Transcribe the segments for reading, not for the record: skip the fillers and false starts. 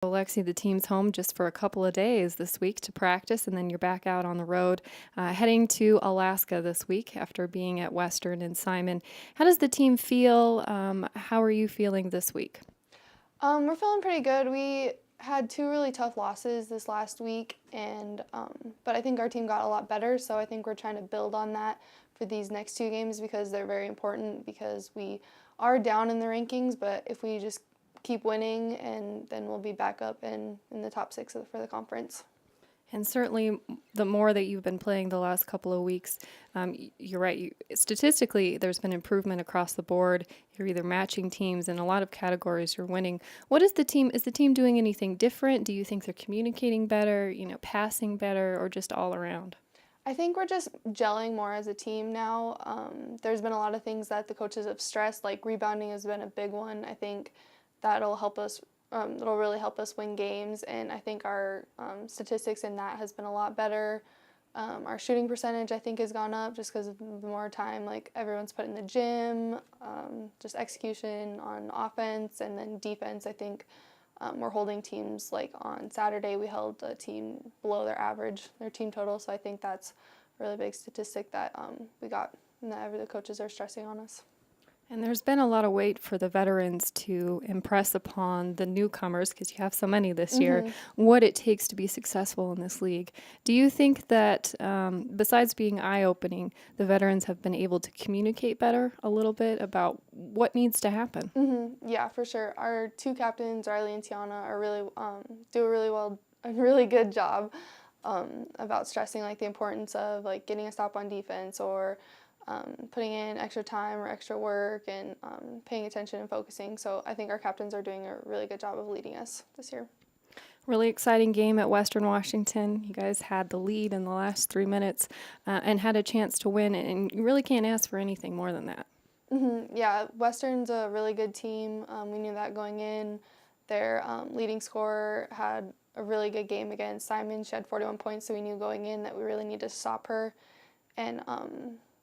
Well, Lexi, the team's home just for a couple of days this week to practice, and then you're back out on the road, heading to Alaska this week after being at Western and Simon. How does the team feel? How are you feeling this week? We're feeling pretty good. We had two really tough losses this last week, and but I think our team got a lot better. So I think we're trying to build on that for these next two games because they're very important. Because we are down in the rankings, but if we just keep winning, and then we'll be back up in the top six for the conference. And certainly, the more that you've been playing the last couple of weeks, you're right. Statistically, there's been improvement across the board. You're either matching teams in a lot of categories. You're winning. What is the team? Is the team doing anything different? Do you think they're communicating better? Passing better, or just all around? I think we're just gelling more as a team now. There's been a lot of things that the coaches have stressed, like rebounding has been a big one. I think that'll help us. It'll really help us win games, and I think our statistics in that has been a lot better. Our shooting percentage, I think, has gone up just because of the more time like everyone's put in the gym, just execution on offense, and then defense. I think we're holding teams, like on Saturday we held a team below their average, their team total, so I think that's a really big statistic that we got and that the coaches are stressing on us. And there's been a lot of weight for the veterans to impress upon the newcomers, because you have so many this year, what it takes to be successful in this league. Do you think that, besides being eye-opening, the veterans have been able to communicate better a little bit about what needs to happen? Yeah, for sure. Our two captains, Riley and Tiana, are really do a really good job about stressing like the importance of like getting a stop on defense or putting in extra time or extra work and paying attention and focusing. So I think our captains are doing a really good job of leading us this year. Really exciting game at Western Washington. You guys had the lead in the last 3 minutes and had a chance to win, and you really can't ask for anything more than that. Yeah, Western's a really good team. We knew that going in. Their leading scorer had a really good game against Simon. She had 41 points, so we knew going in that we really needed to stop her. And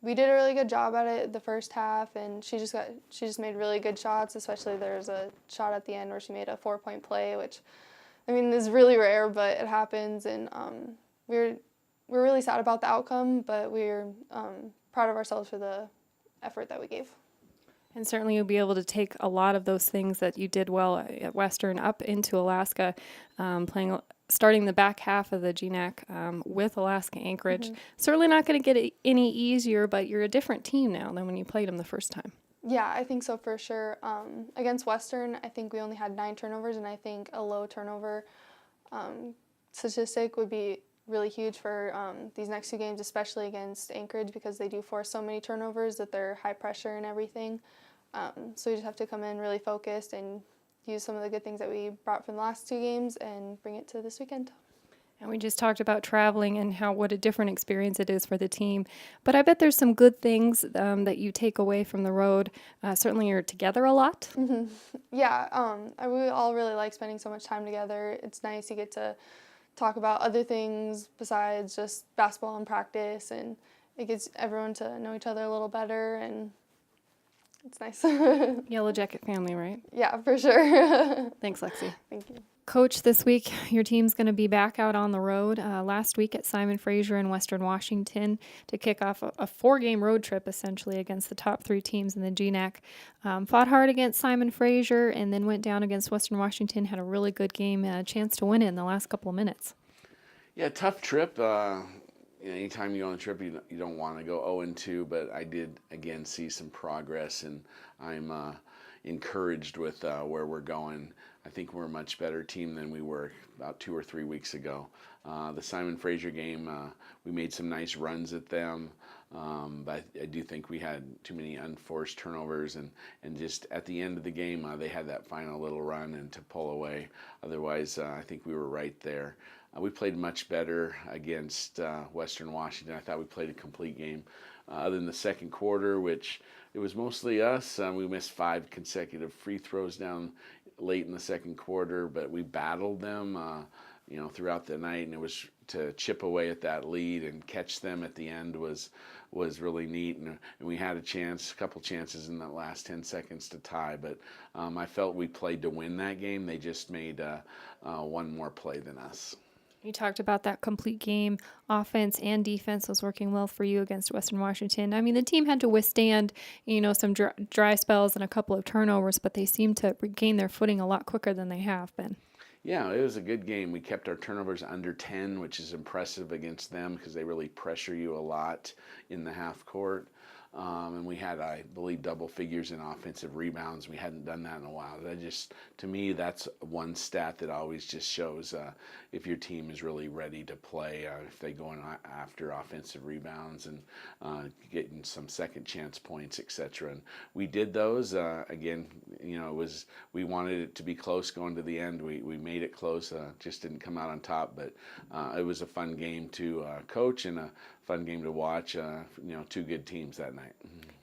we did a really good job at it the first half, and she just made really good shots. Especially there's a shot at the end where she made a 4-point play, which I mean is really rare, but it happens. And we're really sad about the outcome, but we're proud of ourselves for the effort that we gave. And certainly you'll be able to take a lot of those things that you did well at Western up into Alaska, starting the back half of the GNAC with Alaska Anchorage. Certainly not going to get it any easier, but you're a different team now than when you played them the first time. Yeah, I think so for sure. Against Western, I think we only had 9 turnovers, and I think a low turnover statistic would be really huge for these next 2 games, especially against Anchorage, because they do force so many turnovers that they're high pressure and everything. So we just have to come in really focused and use some of the good things that we brought from the last 2 games and bring it to this weekend. And we just talked about traveling and what a different experience it is for the team. But I bet there's some good things that you take away from the road. Certainly you're together a lot. Yeah, we all really like spending so much time together. It's nice you get to talk about other things besides just basketball and practice, and it gets everyone to know each other a little better, and it's nice. Yellow Jacket family, right? Yeah, for sure. Thanks, Lexi. Thank you. Coach, this week your team's going to be back out on the road. Last week at Simon Fraser in Western Washington to kick off a 4-game road trip essentially against the top 3 teams in the GNAC. Fought hard against Simon Fraser and then went down against Western Washington. Had a really good game, a chance to win it in the last couple of minutes. Yeah, tough trip. Anytime you go on a trip, you don't want to go 0-2, but I did again see some progress, and I'm encouraged with where we're going. I think we're a much better team than we were about 2 or 3 weeks ago. The Simon Fraser game, we made some nice runs at them, but I do think we had too many unforced turnovers, and just at the end of the game, they had that final little run and to pull away. Otherwise, I think we were right there. We played much better against Western Washington. I thought we played a complete game. Other than the second quarter, which it was mostly us. We missed 5 consecutive free throws down late in the second quarter, but we battled them throughout the night, and it was to chip away at that lead and catch them at the end was really neat, and we had a couple chances in the last 10 seconds to tie, but I felt we played to win that game. They just made one more play than us. You talked about that complete game. Offense and defense was working well for you against Western Washington. I mean, the team had to withstand, some dry spells and a couple of turnovers, but they seemed to regain their footing a lot quicker than they have been. Yeah, it was a good game. We kept our turnovers under 10, which is impressive against them because they really pressure you a lot in the half court. And we had, I believe, double figures in offensive rebounds. We hadn't done that in a while. To me, that's one stat that always just shows if your team is really ready to play, if they go in after offensive rebounds and getting some second chance points, etc. And we did those. Again, we wanted it to be close going to the end. We made it close, just didn't come out on top. But it was a fun game to coach and a fun game to watch. Two good teams that night.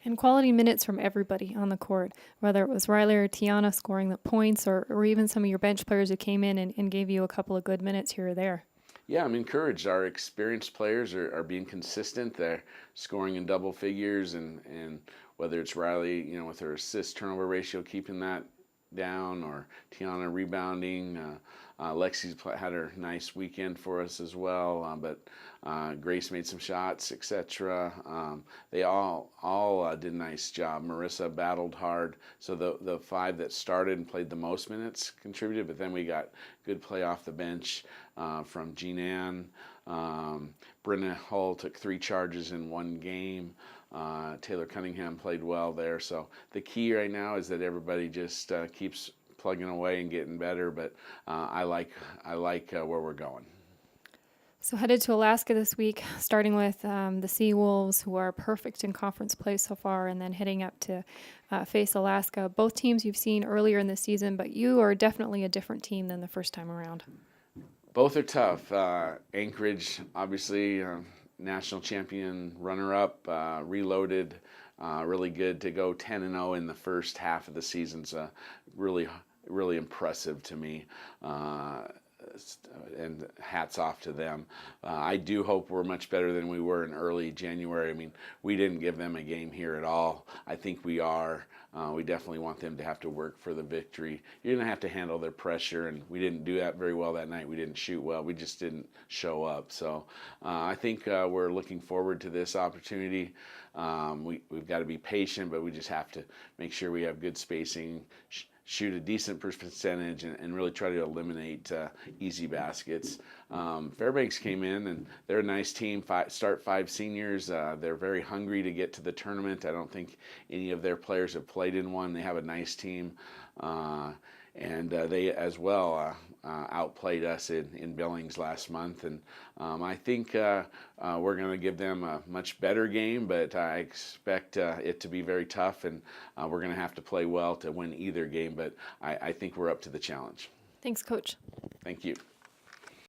And quality minutes from everybody on the court, whether it was Riley or Tiana scoring the points or even some of your bench players who came in and gave you a couple of good minutes here or there. Yeah, I'm encouraged. Our experienced players are being consistent. They're scoring in double figures, and whether it's Riley, with her assist turnover ratio, keeping that down, or Tiana rebounding. Lexi's had her nice weekend for us as well, but Grace made some shots, etc. They all did a nice job. Marissa battled hard, so the five that started and played the most minutes contributed, but then we got good play off the bench from GNAC. Brenna Hull took 3 charges in one game. Taylor Cunningham played well there. So the key right now is that everybody just keeps plugging away and getting better. But I like where we're going. So headed to Alaska this week, starting with the Seawolves, who are perfect in conference play so far, and then heading up to face Alaska. Both teams you've seen earlier in the season, but you are definitely a different team than the first time around. Both are tough. Anchorage, obviously, national champion runner-up, reloaded, really good to go 10-0 in the first half of the season. So really, really impressive to me. And hats off to them. I do hope we're much better than we were in early January. I mean, we didn't give them a game here at all. I think we are. We definitely want them to have to work for the victory. You're going to have to handle their pressure, and we didn't do that very well that night. We didn't shoot well. We just didn't show up. So I think we're looking forward to this opportunity. We've got to be patient, but we just have to make sure we have good spacing, shoot a decent percentage, and really try to eliminate easy baskets. Fairbanks came in, and they're a nice team. Start 5 seniors. They're very hungry to get to the tournament. I don't think any of their players have played in one. They have a nice team. And they as well outplayed us in Billings last month. And I think we're going to give them a much better game, but I expect it to be very tough, and we're going to have to play well to win either game. But I think we're up to the challenge. Thanks, Coach. Thank you.